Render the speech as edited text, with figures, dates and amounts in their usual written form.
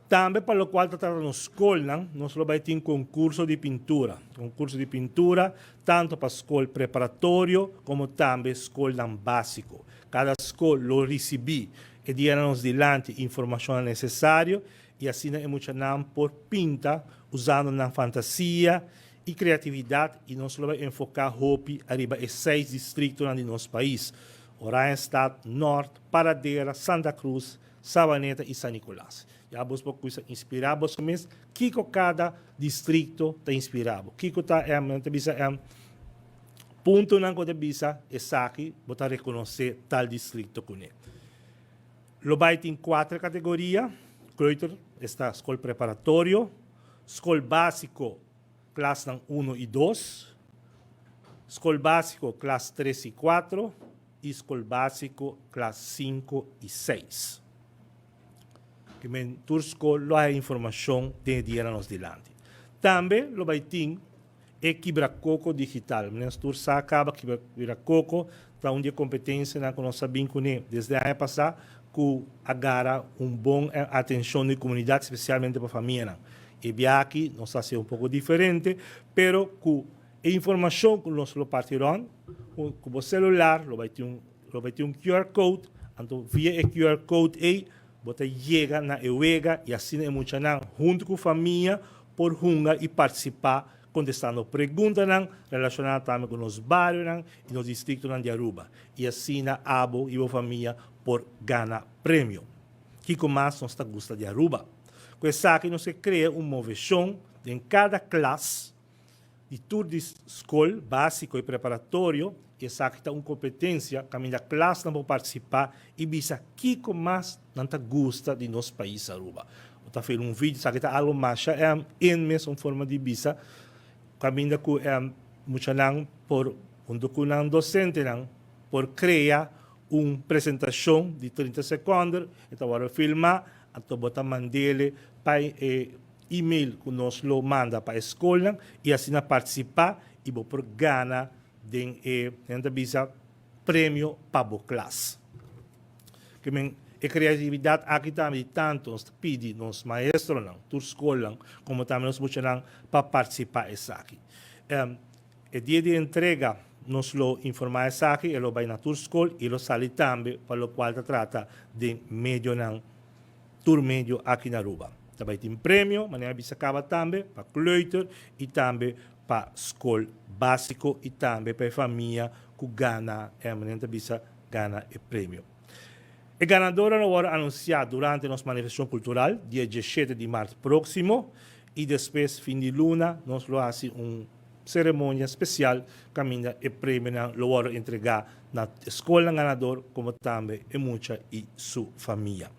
Também para o qual está na escola, nós vamos ter um concurso de pintura. Concurso de pintura, tanto para a escola preparatório, como também escola básico. Cada escola lo recebi e dia-nos dilante informação necessária e assim é muito por pinta, usando na fantasia e criatividade e nós vamos enfocar hopi arriba e 6 distritos no nosso país. Oranjestad, Norte, Paradera, Santa Cruz, Sabaneta e San Nicolás. Já vos pouco inspiramos mesmo, Kiko cada distrito está inspirado. Kiko está ponto na coisa bisa é aqui, botar reconhecer tal distrito com ele. Lo vai tem 4 categorias. Kleuter está escola preparatório, escola básico, classe 1 e 2, escola básico, classe 3 e 4, e escola básico, classe 5 e 6. Que men tur escola há informação de dia nos dilante. Também lo vai ter Quebra-Coco digital. Mas tur acaba Quebra-Coco para onde competência na nossa vincune desde a ano passado que agarra bom atenção da comunidade, especialmente para a família. E aqui nós fazemos pouco diferente, pero que a informação que nós partirão com o celular, vai ter um QR Code, então via o QR Code aí, você chega na EUEGA e assim é muito junto com a família, por jungar e participar, contestando perguntas relacionadas também com os bairros e nos distritos de Aruba. E assim a abo e a família por ganhar prêmio. Que mais nós gosta de Aruba? Com essa aqui nós cria uma movição em cada classe de tudo de escola, básico e preparatório. E essa aqui está uma competência que a classe não pode participar e visa que mais não gosta de nosso país Aruba. Está fazendo um vídeo, isso aqui está algo mais, é mesmo forma de visa. Caminha com muito por docente por criar uma apresentação de 30 segundos, então agora filmar, então botar mandele para e-mail que nós lo manda para a escola e assim participar e vou por ganhar de visa prêmio para a classe. Que a criatividade aqui também tanto nos pede nos maestros, na escola, como também nos buscam para participar dessa aqui. O dia de entrega nos lo informa essa aqui, ele vai na tua escola e ele sai também para o qual trata de meio na tour medio aqui na Aruba. Também tem prêmio, mas não bisa acaba também para Kleuter e também para escola básico e também para a família que ganha, bisa ganha o prêmio. A ganadora não vai anunciar durante a nossa manifestação cultural, dia 17 de março próximo, e depois, fim de luna, nós vamos fazer uma cerimônia especial, caminha e prêmio lo vai entregar na escola ganador, como também e muita e sua família.